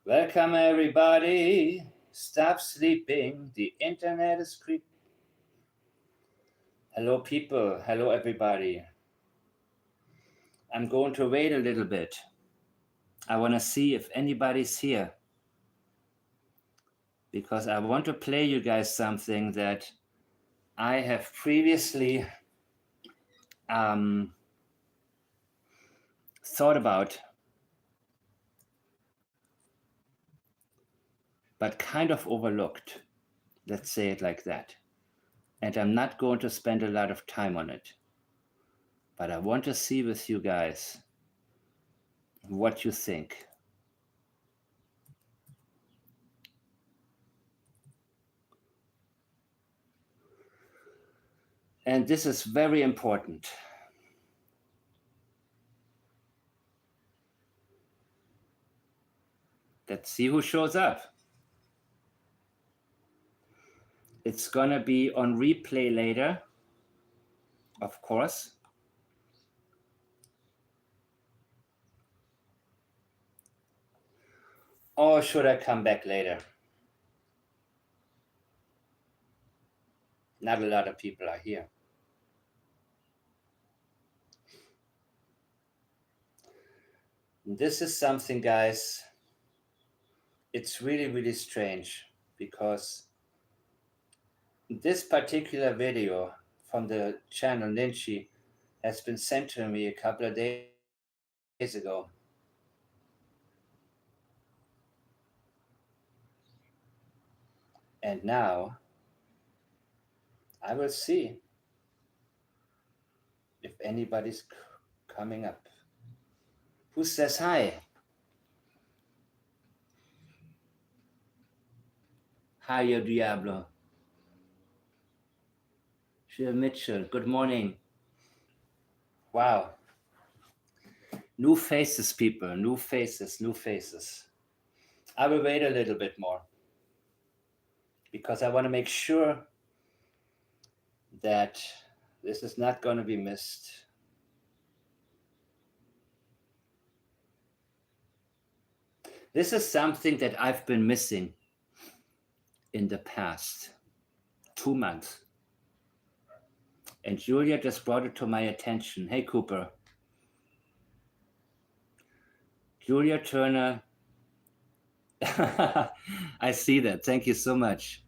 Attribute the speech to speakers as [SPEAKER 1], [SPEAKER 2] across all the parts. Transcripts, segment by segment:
[SPEAKER 1] Welcome everybody. Stop sleeping. The internet is creeping. Hello people. Hello everybody. I'm going to wait a little bit. I want to see if anybody's here. Because I want to play you guys something that I have previously thought about, but kind of overlooked. Let's say it like that. And I'm not going to spend a lot of time on it. But I want to see with you guys what you think. And this is very important. Let's see who shows up. It's gonna be on replay later, of course. Or should I come back later? Not a lot of people are here. This is something, guys, it's really, really strange because this particular video from the channel Lynchie has been sent to me a couple of days ago. And now I will see if anybody's coming up. Who says hi? Hi, yo Diablo. Jill Mitchell, good morning. Wow. New faces, people. New faces, new faces. I will wait a little bit more because I want to make sure that this is not going to be missed. This is something that I've been missing in the past 2 months. And Julia just brought it to my attention. Hey, Cooper. Julia Turner. I see that. Thank you so much.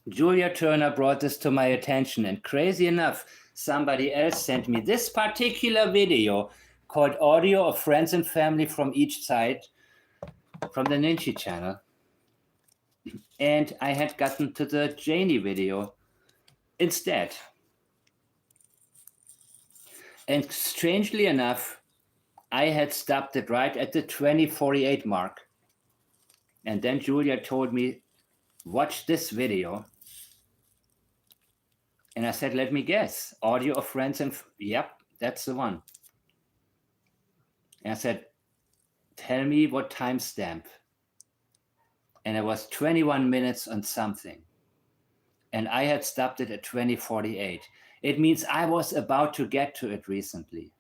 [SPEAKER 1] Julia Turner brought this to my attention, and crazy enough, somebody else sent me this particular video called Audio of Friends and Family from Each Side from the Ninja channel. And I had gotten to the Janie video instead. And strangely enough, I had stopped it right at the 2048 mark. And then Julia told me, watch this video. And I said, let me guess, Audio of Friends and... Yep, that's the one. And I said, tell me what timestamp. And it was 21 minutes and something. And I had stopped it at 2048. It means I was about to get to it recently.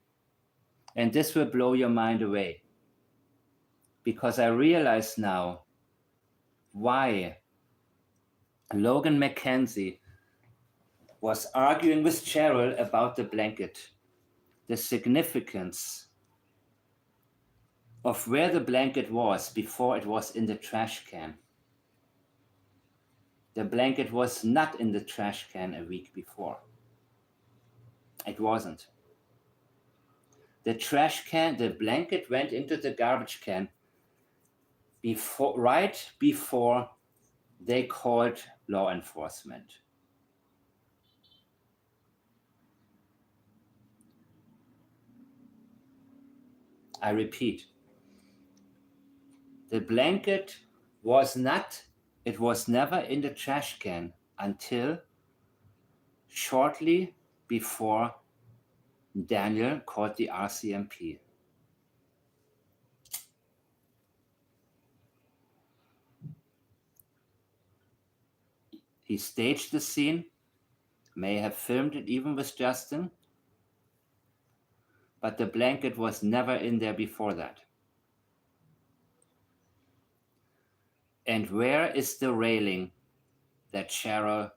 [SPEAKER 1] And this will blow your mind away. Because I realize now why Logan Mackenzie was arguing with Cheryl about the blanket, the significance of where the blanket was before it was in the trash can. The blanket was not in the trash can a week before. It wasn't. The trash can, the blanket went into the garbage can right before they called law enforcement. I repeat, the blanket was never in the trash can until shortly before Daniel called the RCMP. He staged the scene, may have filmed it even with Justin, but the blanket was never in there before that. And where is the railing that Cheryl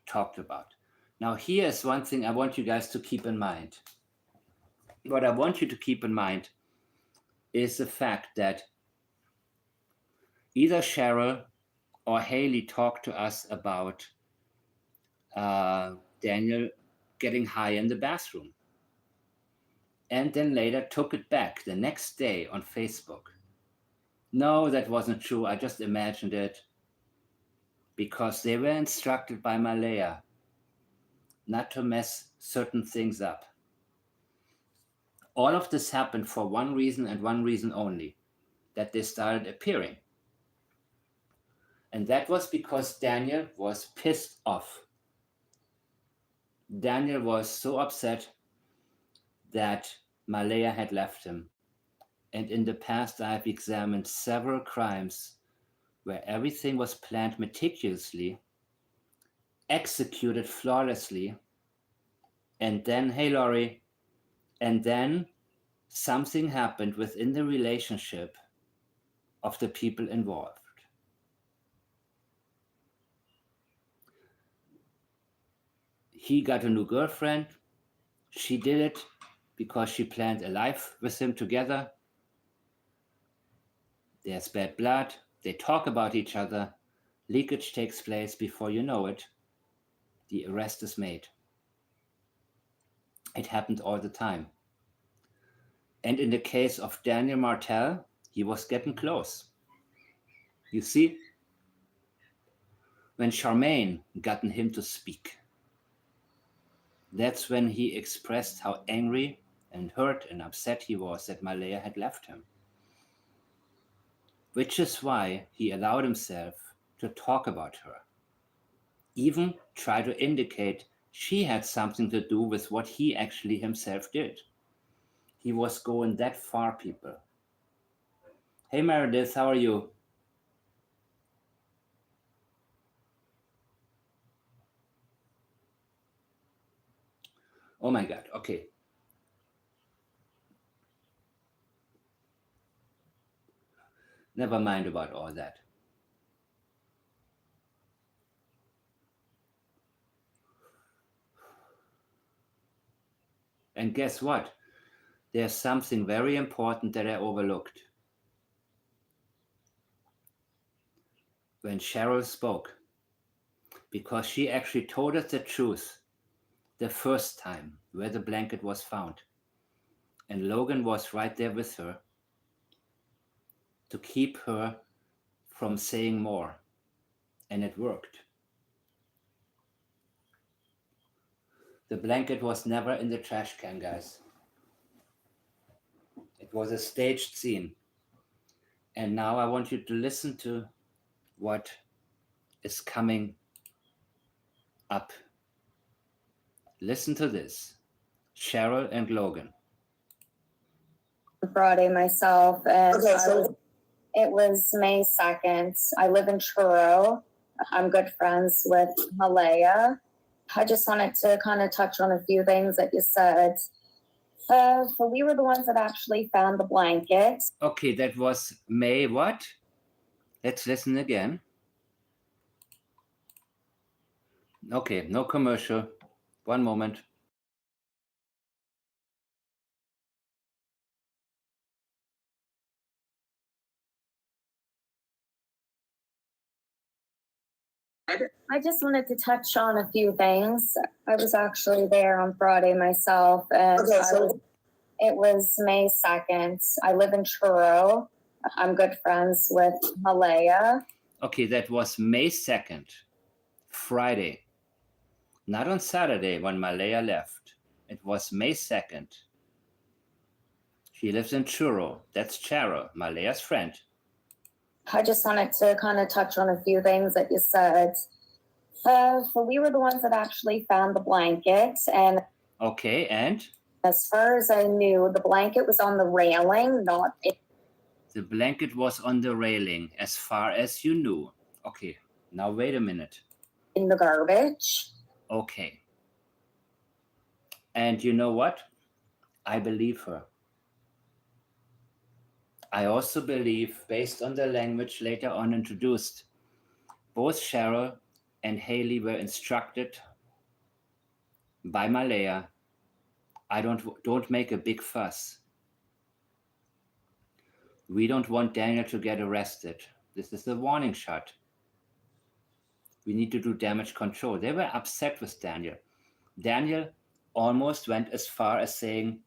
[SPEAKER 1] talked about? Now, here's one thing I want you guys to keep in mind. What I want you to keep in mind is the fact that either Cheryl or Haley talked to us about Daniel getting high in the bathroom, and then later took it back the next day on Facebook. No, that wasn't true. I just imagined it because they were instructed by Malaya not to mess certain things up. All of this happened for one reason and one reason only, that they started appearing. And that was because Daniel was pissed off. Daniel was so upset that Malaya had left him. And in the past, I've examined several crimes where everything was planned meticulously, executed flawlessly, and then, hey, Laurie, and then something happened within the relationship of the people involved. He got a new girlfriend. She did it because she planned a life with him together. There's bad blood. They talk about each other. Leakage takes place. Before you know it, the arrest is made. It happened all the time. And in the case of Daniel Martel, he was getting close. You see, when Charmaine gotten him to speak, that's when he expressed how angry and hurt and upset he was that Malaya had left him. Which is why he allowed himself to talk about her. Even try to indicate she had something to do with what he actually himself did. He was going that far, people. Hey Meredith, how are you? Oh my God, okay. Never mind about all that. And guess what? There's something very important that I overlooked. When Cheryl spoke, because she actually told us the truth the first time where the blanket was found. And Logan was right there with her to keep her from saying more. And it worked. The blanket was never in the trash can, guys. It was a staged scene. And now I want you to listen to what is coming up. Listen to this. Cheryl and Logan.
[SPEAKER 2] Friday myself, and it was May 2nd. I live in Cheryl. I'm good friends with Malaya. I just wanted to kind of touch on a few things that you said. So we were the ones that actually found the blanket.
[SPEAKER 1] Okay, that was May what? Let's listen again. Okay, no commercial. One moment.
[SPEAKER 2] I just wanted to touch on a few things. I was actually there on Friday myself, and it was May 2nd. I live in Cheryl. I'm good friends with Malaya.
[SPEAKER 1] Okay, that was May 2nd, Friday. Not on Saturday when Malaya left. It was May 2nd. She lives in Churro. That's Cheryl, Malaya's friend.
[SPEAKER 2] I just wanted to kind of touch on a few things that you said. So we were the ones that actually found the blanket. And
[SPEAKER 1] okay, and?
[SPEAKER 2] As far as I knew, the blanket was on the railing, not...
[SPEAKER 1] The blanket was on the railing, as far as you knew. Okay, now wait a minute.
[SPEAKER 2] In the garbage.
[SPEAKER 1] Okay. And you know what? I believe her. I also believe, based on the language later on introduced, both Cheryl and Haley were instructed by Malaya, don't make a big fuss. We don't want Daniel to get arrested. This is a warning shot. We need to do damage control. They were upset with Daniel. Daniel almost went as far as saying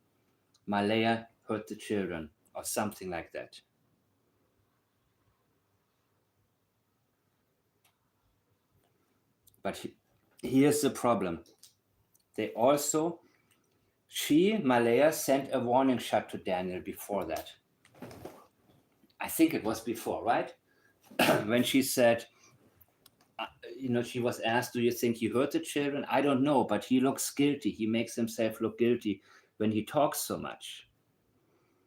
[SPEAKER 1] Malaya hurt the children or something like that. But here's the problem. Malaya sent a warning shot to Daniel before that. I think it was before, right? When she said, she was asked, do you think he hurt the children? I don't know, but he looks guilty. He makes himself look guilty when he talks so much.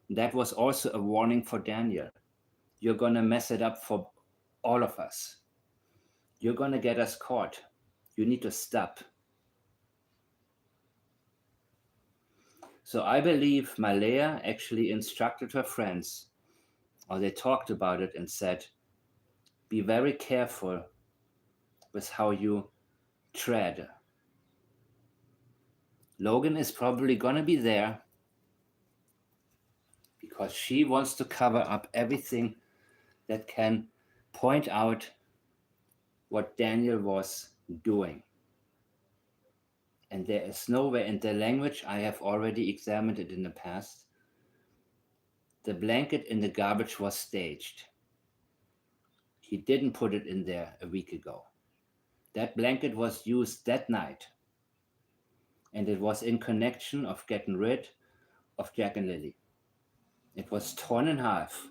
[SPEAKER 1] That was also a warning for Daniel. You're going to mess it up for all of us. You're going to get us caught. You need to stop. So I believe Malaya actually instructed her friends, or they talked about it and said, be very careful with how you tread. Logan is probably going to be there because she wants to cover up everything that can point out what Daniel was doing. And there is no way, in the language I have already examined it in the past, the blanket in the garbage was staged. He didn't put it in there a week ago. That blanket was used that night. And it was in connection of getting rid of Jack and Lilly. It was torn in half.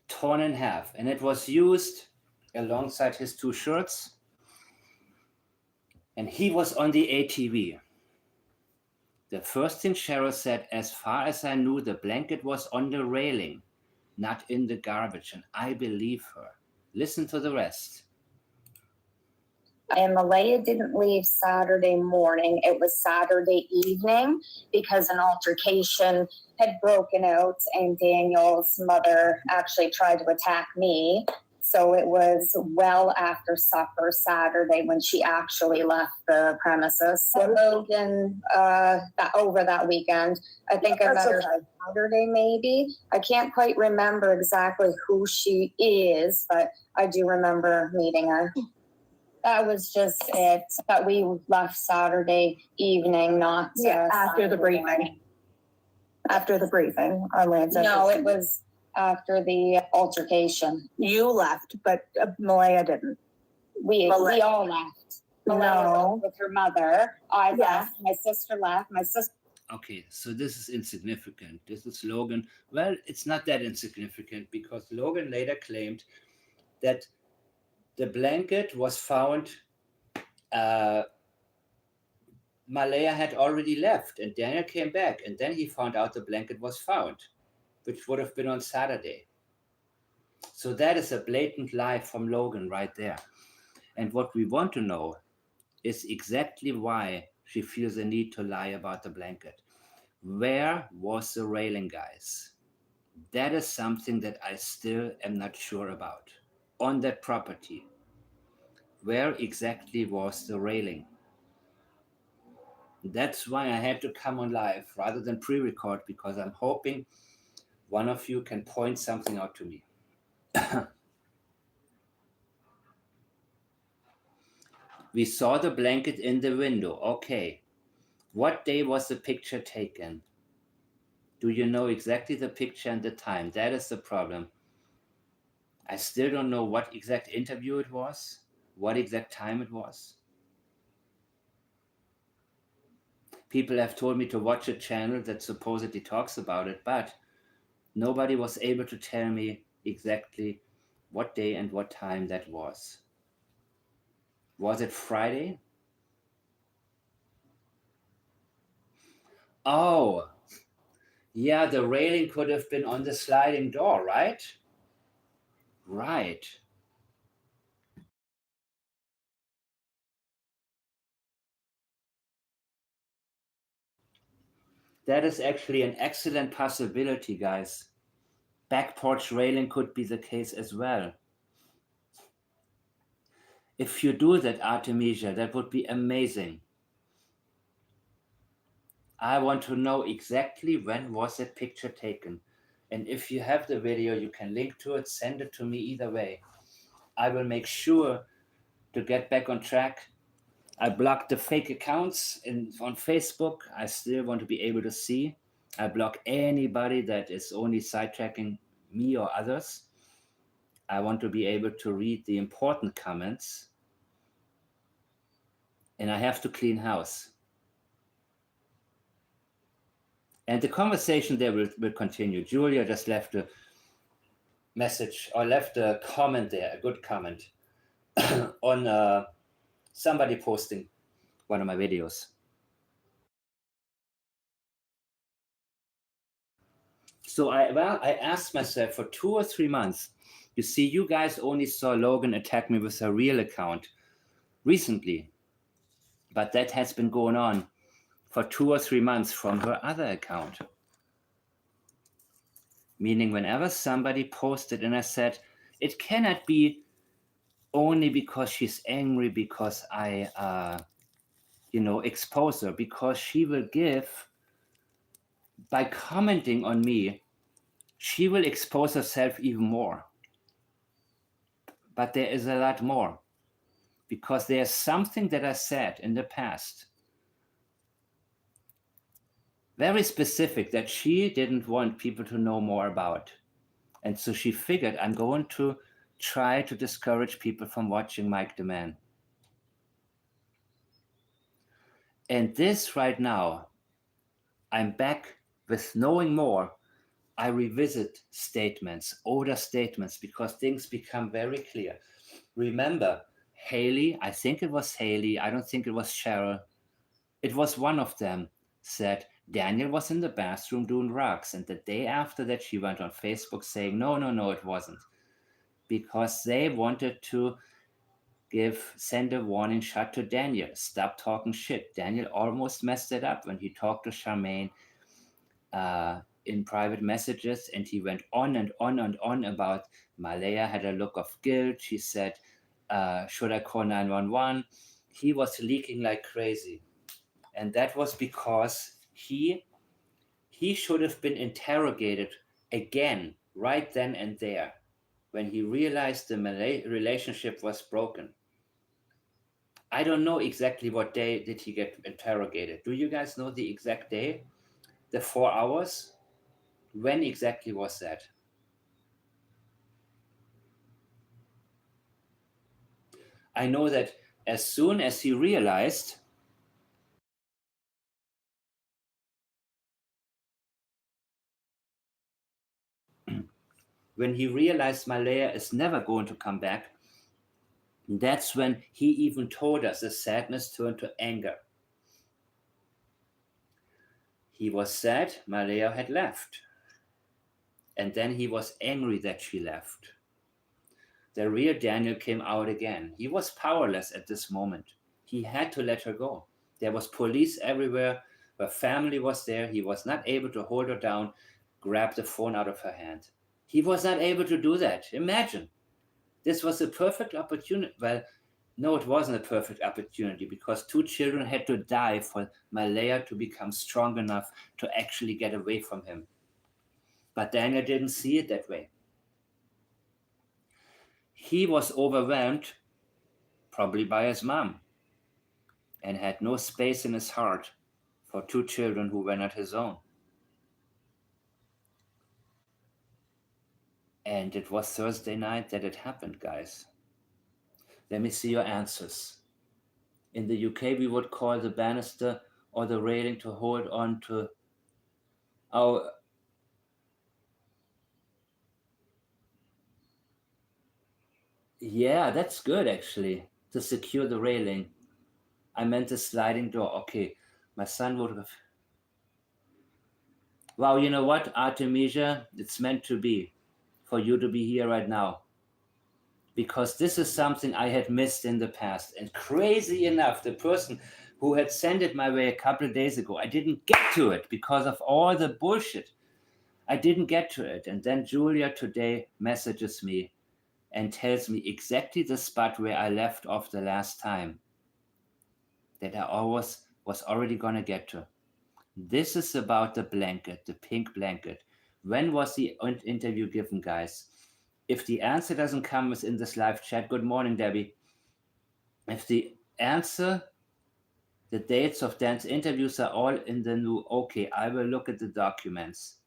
[SPEAKER 1] Torn in half. And it was used alongside his two shirts. And he was on the ATV. The first thing Cheryl said, as far as I knew, the blanket was on the railing, not in the garbage. And I believe her. Listen to the rest.
[SPEAKER 2] And Malaya didn't leave Saturday morning. It was Saturday evening because an altercation had broken out and Daniel's mother actually tried to attack me. So it was well after supper Saturday when she actually left the premises. So Logan, over that weekend, I think I met her Saturday maybe. I can't quite remember exactly who she is, but I do remember meeting her. That was just it. That we left Saturday evening, not
[SPEAKER 3] after the briefing.
[SPEAKER 2] Morning.
[SPEAKER 3] After the briefing, Arlene said.
[SPEAKER 2] No, it was after the altercation.
[SPEAKER 3] You left, but Malaya didn't.
[SPEAKER 2] We all left. Malaya
[SPEAKER 3] No.
[SPEAKER 2] with her mother. I left. My sister left.
[SPEAKER 1] Okay, so this is insignificant. This is Logan. Well, it's not that insignificant because Logan later claimed that the blanket was found. Malaya had already left and Daniel came back and then he found out the blanket was found, which would have been on Saturday. So that is a blatant lie from Logan right there. And what we want to know is exactly why she feels the need to lie about the blanket. Where was the railing, guys? That is something that I still am not sure about. On that property, where exactly was the railing? That's why I had to come on live rather than pre-record, because I'm hoping one of you can point something out to me. We saw the blanket in the window. Okay. What day was the picture taken? Do you know exactly the picture and the time? That is the problem. I still don't know what exact interview it was, what exact time it was. People have told me to watch a channel that supposedly talks about it, but nobody was able to tell me exactly what day and what time that was. Was it Friday? Oh, yeah, the railing could have been on the sliding door, right? Right. That is actually an excellent possibility, guys. Back porch railing could be the case as well. If you do that, Artemisia, that would be amazing. I want to know exactly when was that picture taken. And if you have the video, you can link to it, send it to me either way. I will make sure to get back on track. I blocked the fake accounts on Facebook. I still want to be able to see. I block anybody that is only sidetracking me or others. I want to be able to read the important comments. And I have to clean house. And the conversation there will continue. Julia just left a message or left a comment there, a good comment on somebody posting one of my videos. So I asked myself for 2 or 3 months. You see, you guys only saw Logan attack me with a real account recently, but that has been going on for 2 or 3 months from her other account. Meaning whenever somebody posted and I said, it cannot be only because she's angry because I, expose her, because she will give, by commenting on me, she will expose herself even more. But there is a lot more, because there's something that I said in the past, very specific, that she didn't want people to know more about. And so she figured, I'm going to try to discourage people from watching Mike the Man. And this right now, I'm back with knowing more. I revisit statements, older statements, because things become very clear. Remember, Haley, I think it was Haley, I don't think it was Cheryl, it was one of them, said Daniel was in the bathroom doing drugs. And the day after that, she went on Facebook saying, no, it wasn't. Because they wanted to send a warning shot to Daniel. Stop talking shit. Daniel almost messed it up when he talked to Charmaine in private messages, and he went on and on and on about Malaya had a look of guilt. She said, should I call 911? He was leaking like crazy. And that was because he should have been interrogated again right then and there when he realized the relationship was broken. I don't know exactly what day did he get interrogated. Do you guys know the exact day? The 4 hours? When exactly was that? I know that as soon as he realized when he realized Malaya is never going to come back, that's when he even told us the sadness turned to anger. He was sad Malaya had left. And then he was angry that she left. The real Daniel came out again. He was powerless at this moment. He had to let her go. There was police everywhere. Her family was there. He was not able to hold her down, grab the phone out of her hand. He was not able to do that. Imagine. This was a perfect opportunity. Well, no, it wasn't a perfect opportunity, because 2 children had to die for Malaya to become strong enough to actually get away from him. But Daniel didn't see it that way. He was overwhelmed, probably by his mom, and had no space in his heart for 2 children who were not his own. And it was Thursday night that it happened, guys. Let me see your answers. In the UK, we would call the banister or the railing to hold on to our... Yeah, that's good, actually, to secure the railing. I meant the sliding door. Okay, my son would have... Wow, you know what, Artemisia? It's meant to be for you to be here right now. Because this is something I had missed in the past. And crazy enough, the person who had sent it my way a couple of days ago. I didn't get to it because of all the bullshit. I didn't get to it. And then Julia today messages me and tells me exactly the spot where I left off the last time that I always was already going to get to. This is about the blanket, the pink blanket. When was the interview given, guys? If the answer doesn't come within this live chat, good morning, Debbie. If the answer, the dates of Dan's interviews are all in the new, okay, I will look at the documents.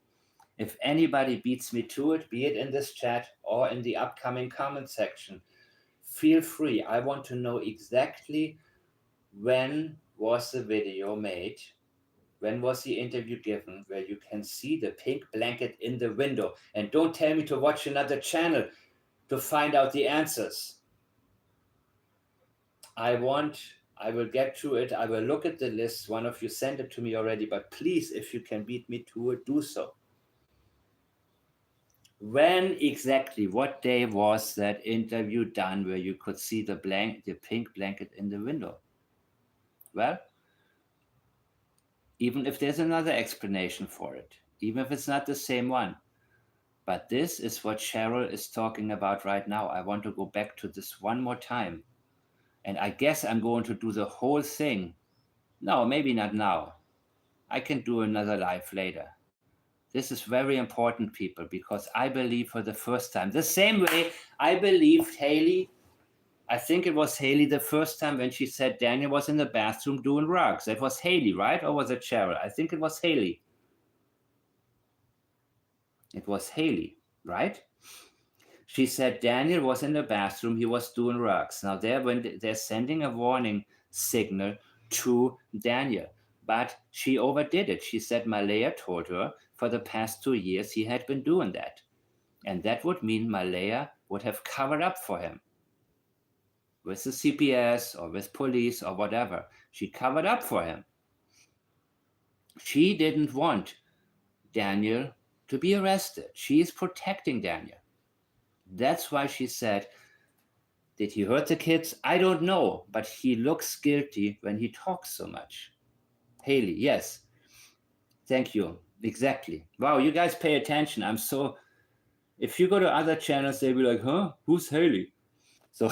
[SPEAKER 1] If anybody beats me to it, be it in this chat or in the upcoming comment section, feel free. I want to know exactly when was the video made, when was the interview given, where you can see the pink blanket in the window. And don't tell me to watch another channel to find out the answers. I will get to it. I will look at the list. One of you sent it to me already, but please, if you can beat me to it, do so. When exactly, what day was that interview done where you could see the pink blanket in the window? Well, even if there's another explanation for it, even if it's not the same one. But this is what Cheryl is talking about right now. I want to go back to this one more time. And I guess I'm going to do the whole thing. No, maybe not now. I can do another live later. This is very important, people, because I believe for the first time, the same way I believed Haley, I think it was Haley the first time when she said Daniel was in the bathroom doing rugs. That was Haley, right? Or was it Cheryl? I think it was Haley. It was Haley, right? She said Daniel was in the bathroom, he was doing rugs. Now they're sending a warning signal to Daniel, but she overdid it. She said Malaya told her for the past 2 years he had been doing that. And that would mean Malaya would have covered up for him with the CPS or with police or whatever. She covered up for him. She didn't want Daniel to be arrested. She is protecting Daniel. That's why she said, did he hurt the kids? I don't know, but he looks guilty when he talks so much. Haley, yes. Thank you. Exactly. Wow, you guys pay attention. If you go to other channels, they'll be like, huh? Who's Haley? So,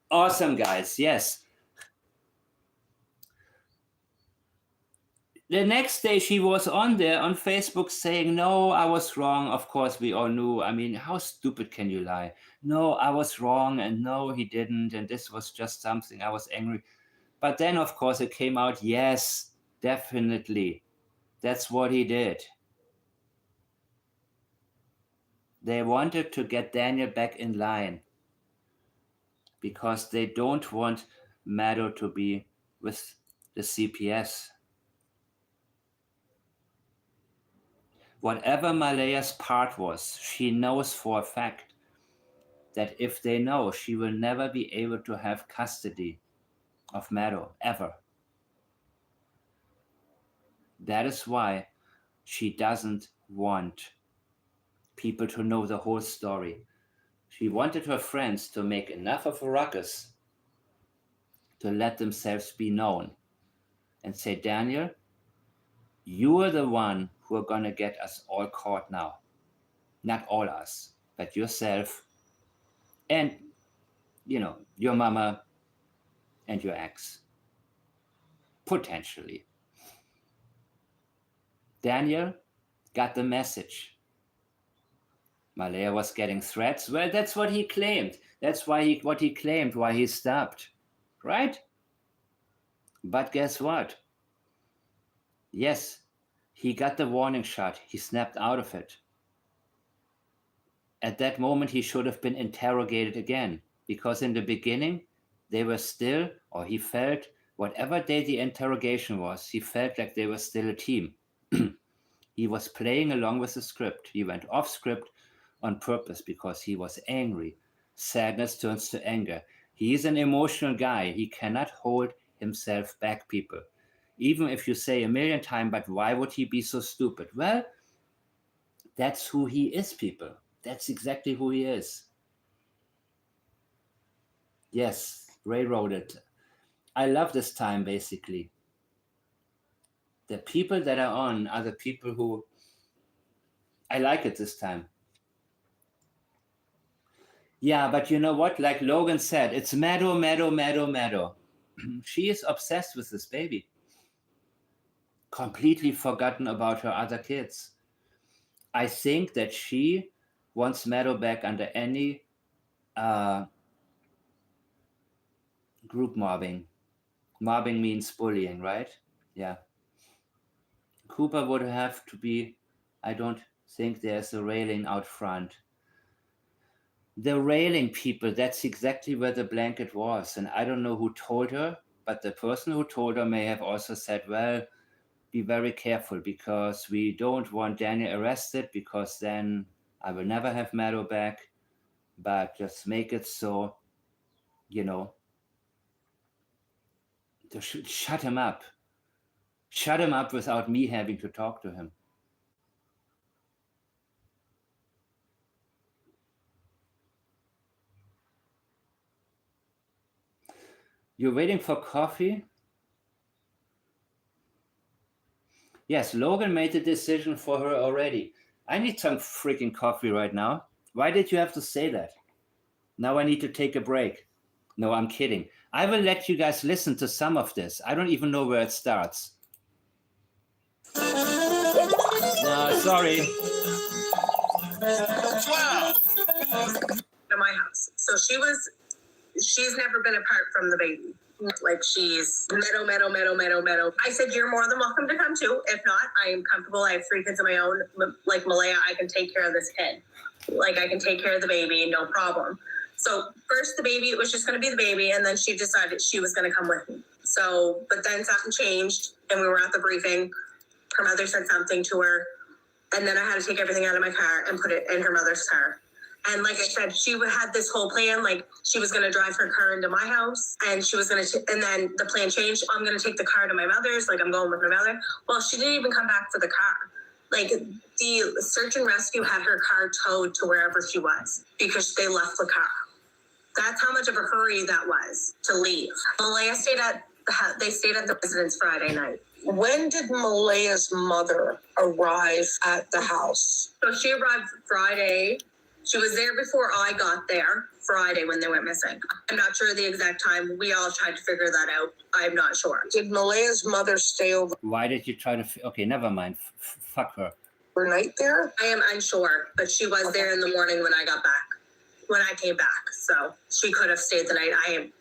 [SPEAKER 1] awesome, guys. Yes. The next day she was on there on Facebook saying, no, I was wrong. Of course, we all knew. I mean, how stupid can you lie? No, I was wrong. And no, he didn't. And this was just something. I was angry. But then, of course, it came out, yes, definitely. That's what he did. They wanted to get Daniel back in line because they don't want Maddo to be with the CPS. Whatever Malaya's part was, she knows for a fact that if they know, she will never be able to have custody of Maddo, ever. That is why she doesn't want people to know the whole story. She wanted her friends to make enough of a ruckus to let themselves be known and say, Daniel, you are the one who are going to get us all caught now. Not all us, but yourself and, your mama and your ex. Potentially. Daniel got the message. Malaya was getting threats. Well, that's what he claimed. That's why he claimed, why he stopped. Right? But guess what? Yes, he got the warning shot. He snapped out of it. At that moment, he should have been interrogated again, because in the beginning, they were still, or he felt, whatever day the interrogation was, he felt like they were still a team. He was playing along with the script. He went off script on purpose because he was angry. Sadness turns to anger. He is an emotional guy. He cannot hold himself back, people. Even if you say a million times, but why would he be so stupid? Well, that's who he is, people. That's exactly who he is. Yes, railroaded. I love this time, basically. The people that are on are the people who I like it this time. Yeah, but you know what? Like Logan said, it's Meadow. She is obsessed with this baby. Completely forgotten about her other kids. I think that she wants Meadow back under any group mobbing. Mobbing means bullying, right? Yeah. Cooper would have to be, I don't think there's a railing out front. The railing, people, that's exactly where the blanket was. And I don't know who told her, but the person who told her may have also said, well, be very careful because we don't want Daniel arrested because then I will never have Meadow back. But just make it so, you know, to shut him up. Shut him up without me having to talk to him. You're waiting for coffee? Yes, Logan made the decision for her already. I need some freaking coffee right now. Why did you have to say that? Now I need to take a break. No, I'm kidding. I will let you guys listen to some of this. I don't even know where it starts. No, sorry.
[SPEAKER 4] To my house. So she's never been apart from the baby. Like she's Meadow. I said, you're more than welcome to come too. If not, I am comfortable. I have 3 kids of my own. Like Malaya, I can take care of this kid. Like I can take care of the baby, no problem. So first the baby, it was just going to be the baby. And then she decided she was going to come with me. So, but then something changed and we were at the briefing. Her mother said something to her. And then I had to take everything out of my car and put it in her mother's car. And like I said, she had this whole plan, like she was going to drive her car into my house and she was going to, and then the plan changed. I'm going to take the car to my mother's, like I'm going with my mother. Well, she didn't even come back for the car. Like the search and rescue had her car towed to wherever she was because they left the car. That's how much of a hurry that was to leave. Malaya stayed at the residence Friday night.
[SPEAKER 5] When did Malaya's mother arrive at the house?
[SPEAKER 4] So she arrived Friday. She was there before I got there Friday when they went missing. I'm not sure the exact time. We all tried to figure that out. I'm not sure.
[SPEAKER 5] Did Malaya's mother stay
[SPEAKER 1] Why did you try to... Okay, never mind. Fuck her.
[SPEAKER 5] overnight there?
[SPEAKER 4] I am unsure, but she was there in the morning when I got back. When I came back, so she could have stayed the night. I am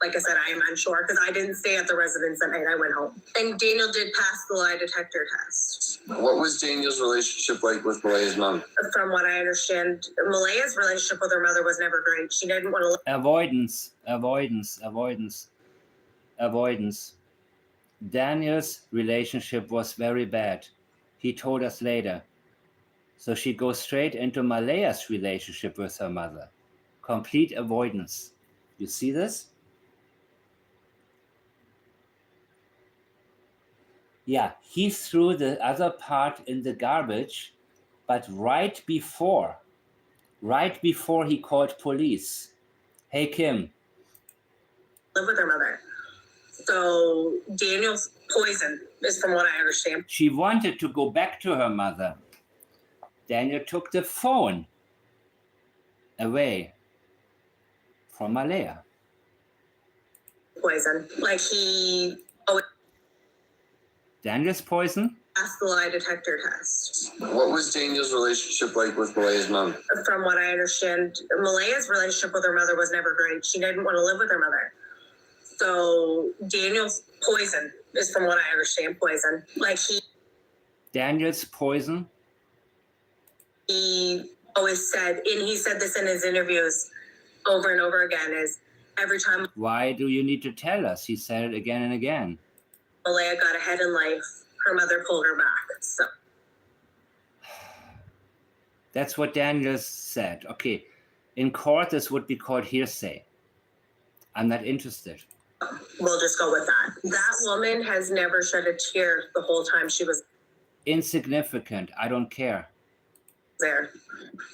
[SPEAKER 4] unsure because I didn't stay at the residence that night. I went home. And Daniel did pass the lie detector test.
[SPEAKER 6] What was Daniel's relationship like with Malaya's mom?
[SPEAKER 4] From what I understand, Malaya's relationship with her mother was never great. She didn't want to
[SPEAKER 1] Avoidance. Daniel's relationship was very bad. He told us later. So she goes straight into Malaya's relationship with her mother. Complete avoidance. You see this? Yeah, he threw the other part in the garbage, but right before he called police. Hey, Kim.
[SPEAKER 4] live with her mother. So Daniel's poison is from what I understand.
[SPEAKER 1] She wanted to go back to her mother. Daniel took the phone away from Malaya.
[SPEAKER 4] Poison. Like he
[SPEAKER 1] Daniel's poison?
[SPEAKER 4] passed the lie detector test.
[SPEAKER 6] What was Daniel's relationship like with Malaya's mom?
[SPEAKER 4] From what I understand, Malaya's relationship with her mother was never great. She didn't want to live with her mother. So Daniel's poison is from what I understand, poison. Like
[SPEAKER 1] Daniel's poison?
[SPEAKER 4] he always said, and he said this in his interviews over and over again, is every time
[SPEAKER 1] Why do you need to tell us? He said it again and again.
[SPEAKER 4] Malaya got ahead in life, her mother pulled her back. So
[SPEAKER 1] That's what Daniel said. Okay, in court, this would be called hearsay. I'm not interested.
[SPEAKER 4] we'll just go with that. That woman has never shed a tear the whole time she was
[SPEAKER 1] Insignificant. I don't care.
[SPEAKER 4] there.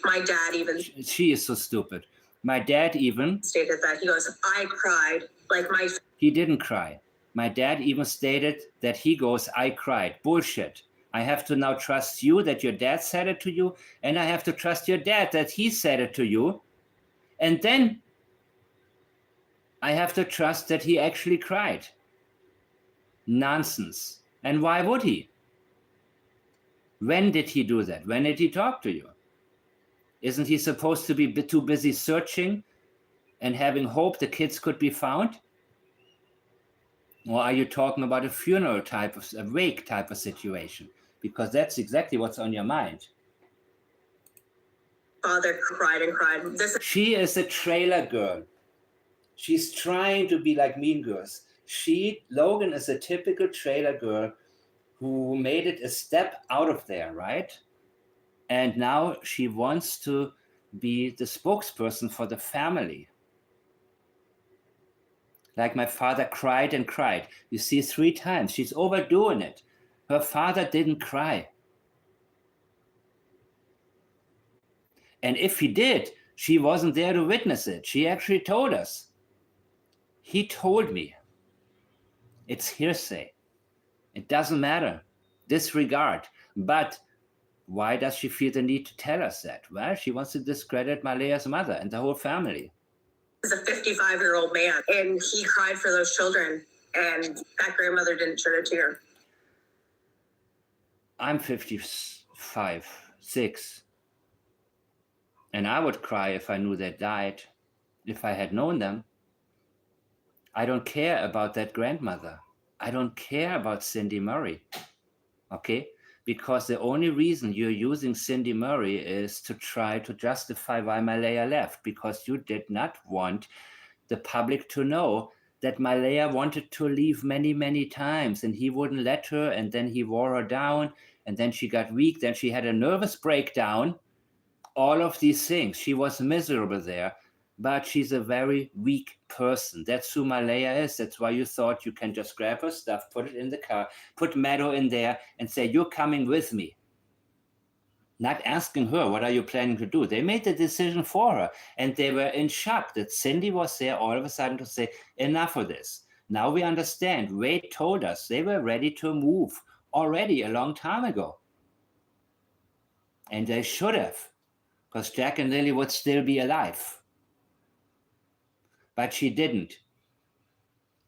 [SPEAKER 4] My dad even
[SPEAKER 1] She is so stupid. My dad even
[SPEAKER 4] stated that. He goes, I cried like my.
[SPEAKER 1] He didn't cry. My dad even stated that he goes, I cried. Bullshit. I have to now trust you that your dad said it to you, and I have to trust your dad that he said it to you. And then I have to trust that he actually cried. Nonsense. And why would he? When did he do that? When did he talk to you? Isn't he supposed to be too busy searching and having hope the kids could be found? Or are you talking about a funeral type of, a wake type of situation? Because that's exactly what's on your mind.
[SPEAKER 4] Father cried and cried.
[SPEAKER 1] She is a trailer girl. She's trying to be like Mean Girls. Logan is a typical trailer girl who made it a step out of there, right? And now she wants to be the spokesperson for the family. Like my father cried and cried. You see, 3 times. She's overdoing it. Her father didn't cry. And if he did, she wasn't there to witness it. She actually told us. He told me. It's hearsay. It doesn't matter. Disregard. But why does she feel the need to tell us that? Well, she wants to discredit Malea's mother and the whole family.
[SPEAKER 4] He's a 55-year-old man, and he cried for those children, and that grandmother didn't shed a tear.
[SPEAKER 1] I'm 55, 6. And I would cry if I knew they died, if I had known them. I don't care about that grandmother. I don't care about Cindy Murray, okay? Because the only reason you're using Cindy Murray is to try to justify why Malaya left, because you did not want the public to know that Malaya wanted to leave many, many times, and he wouldn't let her, and then he wore her down, and then she got weak, then she had a nervous breakdown. All of these things. She was miserable there, but she's a very weak person. That's who Malaya is. That's why you thought you can just grab her stuff, put it in the car, put Meadow in there, and say, you're coming with me. Not asking her, what are you planning to do? They made the decision for her, and they were in shock that Cindy was there all of a sudden to say, enough of this. Now we understand. Wade told us they were ready to move already a long time ago. And they should have. Because Jack and Lilly would still be alive. But she didn't.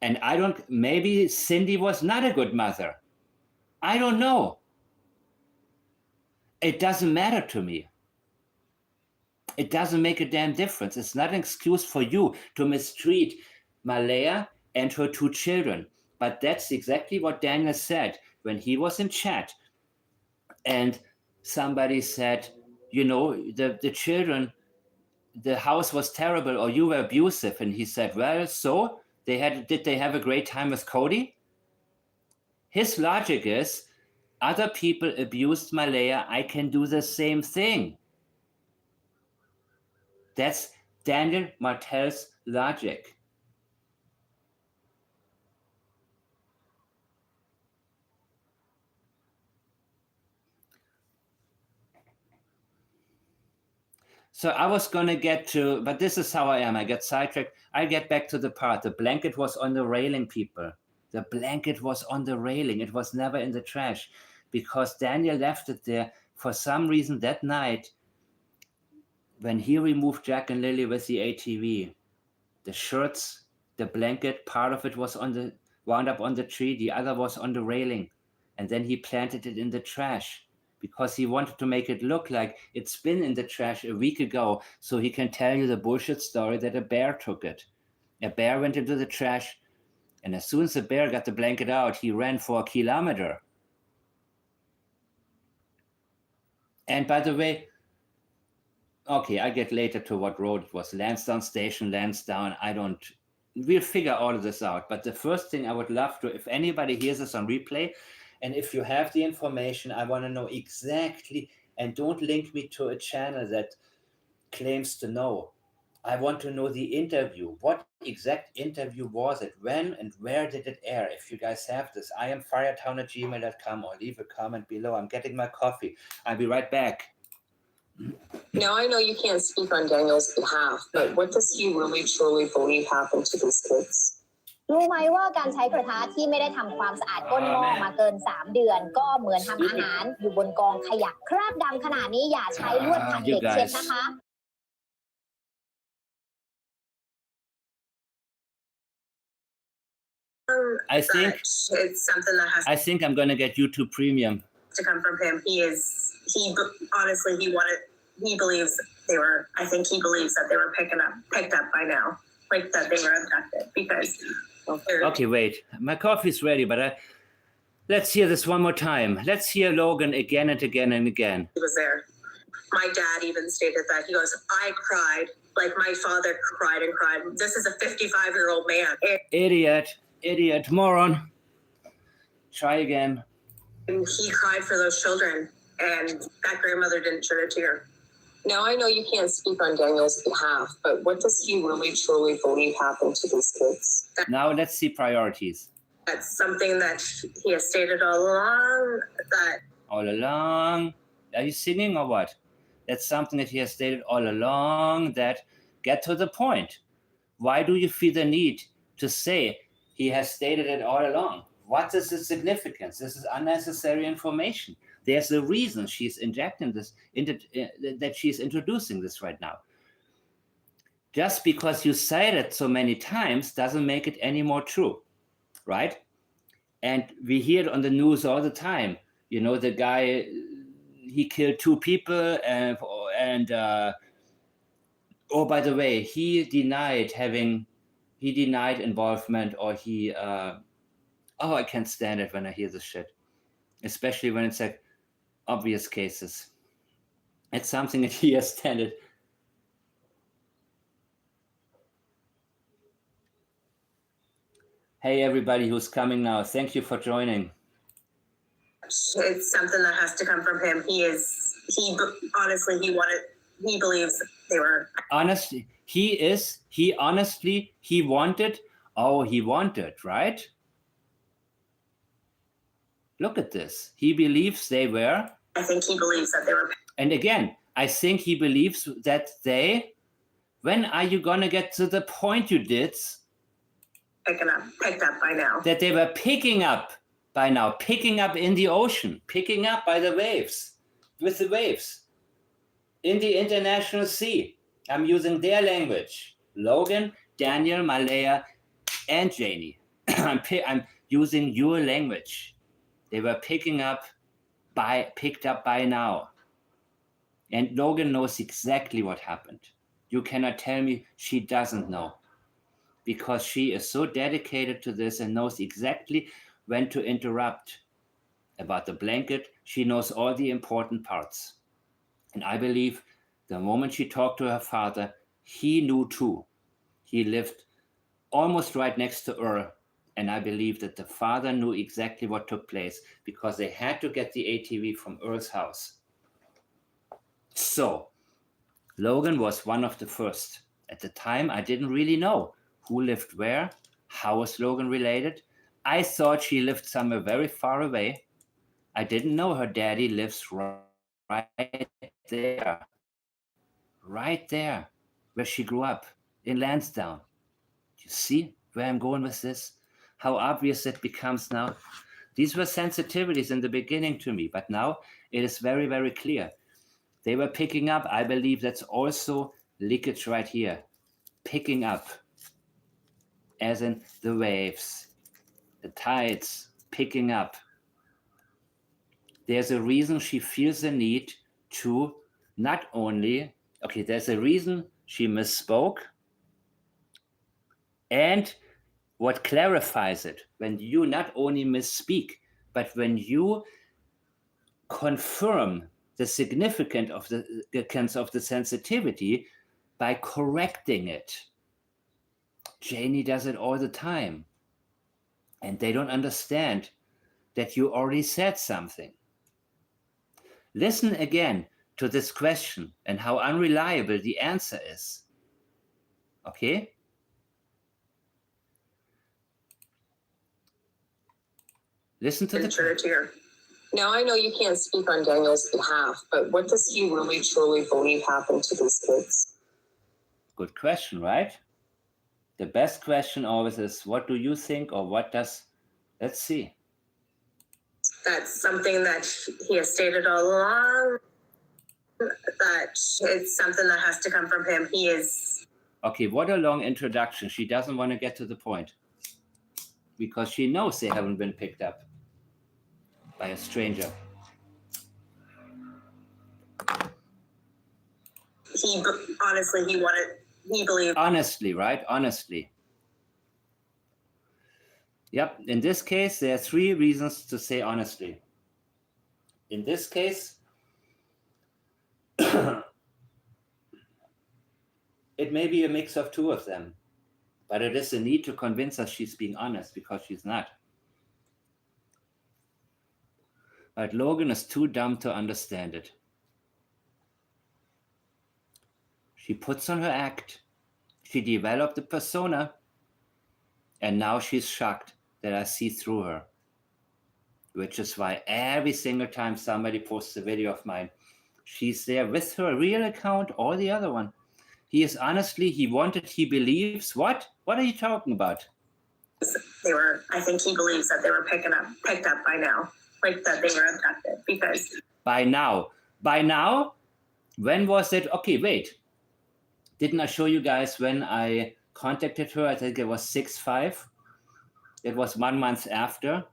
[SPEAKER 1] And maybe Cindy was not a good mother. I don't know. It doesn't matter to me. It doesn't make a damn difference. It's not an excuse for you to mistreat Malaya and her 2 children. But that's exactly what Daniel said when he was in chat. And somebody said, you know, the children, the house was terrible or you were abusive. And he said, well, so did they have a great time with Cody? His logic is, other people abused Malaya, I can do the same thing. That's Daniel Martel's logic. So I was going to get to, but this is how I am. I get sidetracked. I get back to the part. The blanket was on the railing, people. The blanket was on the railing. It was never in the trash because Daniel left it there for some reason that night when he removed Jack and Lilly with the ATV. The shirts, the blanket, part of it was wound up on the tree. The other was on the railing. And then he planted it in the trash, because he wanted to make it look like it's been in the trash a week ago, so he can tell you the bullshit story that a bear took it. A bear went into the trash, and as soon as the bear got the blanket out, he ran for a kilometer. And by the way, okay, I get later to what road it was. Lansdowne Station, Lansdowne, we'll figure all of this out. But the first thing I would love to, if anybody hears this on replay, and if you have the information, I want to know exactly, and don't link me to a channel that claims to know. I want to know the interview. What exact interview was it? When and where did it air? If you guys have this, I am firetown@gmail.com, or leave a comment below. I'm getting my coffee. I'll be right back.
[SPEAKER 5] Now I know you can't speak on Daniel's behalf, but what does he really truly believe happened to these kids?
[SPEAKER 7] รู้ไหมว่าการใช้กระทะที่ไม่ได้ทำความสะอาดก้นหม้อมาเกิน 3 เดือน ก็เหมือนทำอาหารอยู่บนกองขยะคราบดำขนาดนี้อย่าใช้ลวดขัดเหล็กเช็ดนะคะ
[SPEAKER 1] I think
[SPEAKER 4] it's something that has
[SPEAKER 1] I think I'm gonna get YouTube Premium.
[SPEAKER 4] to come from him. Honestly, he believes they were, I think he believes that they were picked up by now, like that they were abducted because
[SPEAKER 1] Okay, wait. My coffee's ready, but let's hear this one more time. Let's hear Logan again and again and again.
[SPEAKER 4] he was there. My dad even stated that. He goes, I cried, like my father cried and cried. This is a 55-year-old man.
[SPEAKER 1] Idiot, moron. Try again.
[SPEAKER 4] And he cried for those children, and that grandmother didn't shed a tear.
[SPEAKER 5] Now I know you can't speak on Daniel's behalf, but what does he really truly believe happened to these kids?
[SPEAKER 1] Now let's see priorities.
[SPEAKER 4] That's something that he has stated all along, that
[SPEAKER 1] All along. Are you singing or what? That's something that he has stated all along, that get to the point. Why do you feel the need to say he has stated it all along? What is the significance? This is unnecessary information. There's a reason she's injecting this, that she's introducing this right now. Just because you said it so many times doesn't make it any more true, right? And we hear it on the news all the time. You know, the guy, he killed 2 people and oh, by the way, he denied involvement, or I can't stand it when I hear this shit, especially when it's like obvious cases. It's something that he has stated. Hey, everybody who's coming now, thank you for joining.
[SPEAKER 4] it's something that has to come from him. Honestly, he believes they were.
[SPEAKER 1] Honestly, he wanted, right? Look at this. He believes they were.
[SPEAKER 4] I think he believes that they were
[SPEAKER 1] And again, I think he believes that when are you going to get to the point, you did?
[SPEAKER 4] picked up by now.
[SPEAKER 1] That they were picking up by now, picking up in the ocean, picking up by the waves, with the waves, in the international sea. I'm using their language. Logan, Daniel, Malaya, and Janie. I'm using your language. They were picked up by now. And Logan knows exactly what happened. You cannot tell me she doesn't know, because she is so dedicated to this and knows exactly when to interrupt. About the blanket, she knows all the important parts. And I believe the moment she talked to her father, he knew too. He lived almost right next to her. And I believe that the father knew exactly what took place, because they had to get the ATV from Earl's house. So Logan was one of the first. At the time, I didn't really know who lived where, how was Logan related. I thought she lived somewhere very far away. I didn't know her daddy lives right there, where she grew up, in Lansdowne. You see where I'm going with this? How obvious it becomes now. These were sensitivities in the beginning to me, but now it is very, very clear. They were picking up. I believe that's also leakage right here. Picking up, as in the waves, the tides, picking up. There's a reason she feels the need to not only, there's a reason she misspoke. And what clarifies it, when you not only misspeak, but when you confirm the significance of the sensitivity by correcting it. Janie does it all the time. And they don't understand that you already said something. Listen again to this question and how unreliable the answer is. Okay? Listen to the
[SPEAKER 4] Shed a tear.
[SPEAKER 5] Now, I know you can't speak on Daniel's behalf, but what does he really truly believe happened to these kids?
[SPEAKER 1] Good question, right? The best question always is, what do you think, or what does, let's see.
[SPEAKER 4] That's something that he has stated all along, that it's something that has to come from him. He is.
[SPEAKER 1] Okay, what a long introduction. She doesn't want to get to the point because she knows they haven't been picked up by a stranger.
[SPEAKER 4] He believed.
[SPEAKER 1] Honestly, right? Honestly. Yep, in this case, there are 3 reasons to say honestly. In this case, it may be a mix of 2 of them, but it is the need to convince us she's being honest because she's not. But Logan is too dumb to understand it. She puts on her act. She developed a persona. And now she's shocked that I see through her. Which is why every single time somebody posts a video of mine, she's there with her real account or the other one. He is honestly, he believes. What? What are you talking about?
[SPEAKER 4] I think he believes that they were picked up by now. Like that they were abducted because.
[SPEAKER 1] By now? When was it? Okay, wait. Didn't I show you guys when I contacted her? I think it was 6/5. It was 1 month after.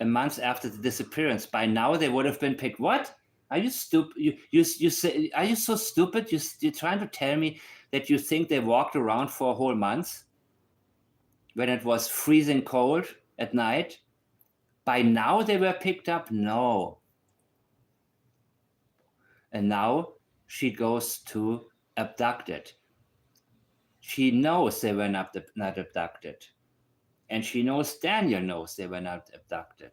[SPEAKER 1] A month after the disappearance. By now they would have been picked. What? Are you stupid? You say, are you so stupid? You're trying to tell me that you think they walked around for a whole month when it was freezing cold at night? By now they were picked up? No. And now she goes to abducted. She knows they were not abducted. And she knows Daniel knows they were not abducted.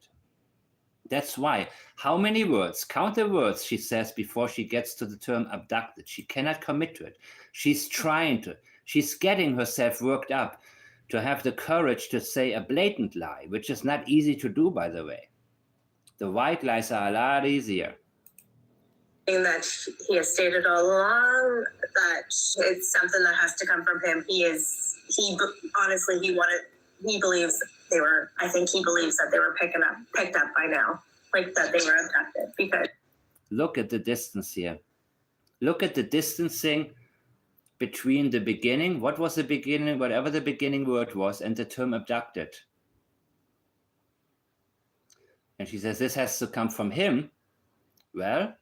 [SPEAKER 1] That's why. How many words? Count the words she says before she gets to the term abducted. She cannot commit to it. She's trying to. She's getting herself worked up to have the courage to say a blatant lie, which is not easy to do, by the way. The white lies are a lot easier.
[SPEAKER 4] That he has stated all along, that it's something that has to come from him. He believes I think he believes that they were picked up by now. Like that they were abducted because.
[SPEAKER 1] Look at the distance here. Look at the distancing between the beginning. What was the beginning? Whatever the beginning word was, and the term abducted. And she says, this has to come from him. Well,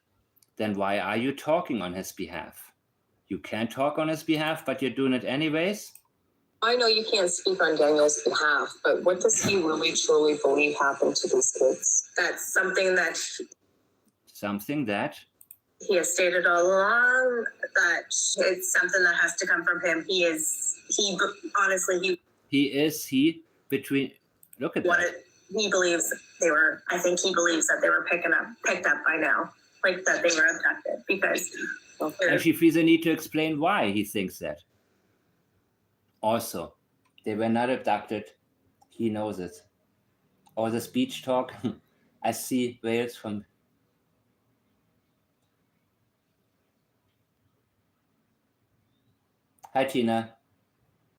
[SPEAKER 1] then why are you talking on his behalf? You can't talk on his behalf, but you're doing it anyways?
[SPEAKER 5] I know you can't speak on Daniel's behalf, but what does he really truly believe happened to these kids?
[SPEAKER 4] That's something that.
[SPEAKER 1] Something that.
[SPEAKER 4] He has stated all along, that it's something that has to come from him. Look at that. He believes I think he believes that they were picked up by now. Like that they were abducted because.
[SPEAKER 1] And she feels a need to explain why he thinks that. Also, they were not abducted. He knows it. All the speech talk. I see Wales from. Hi, Tina.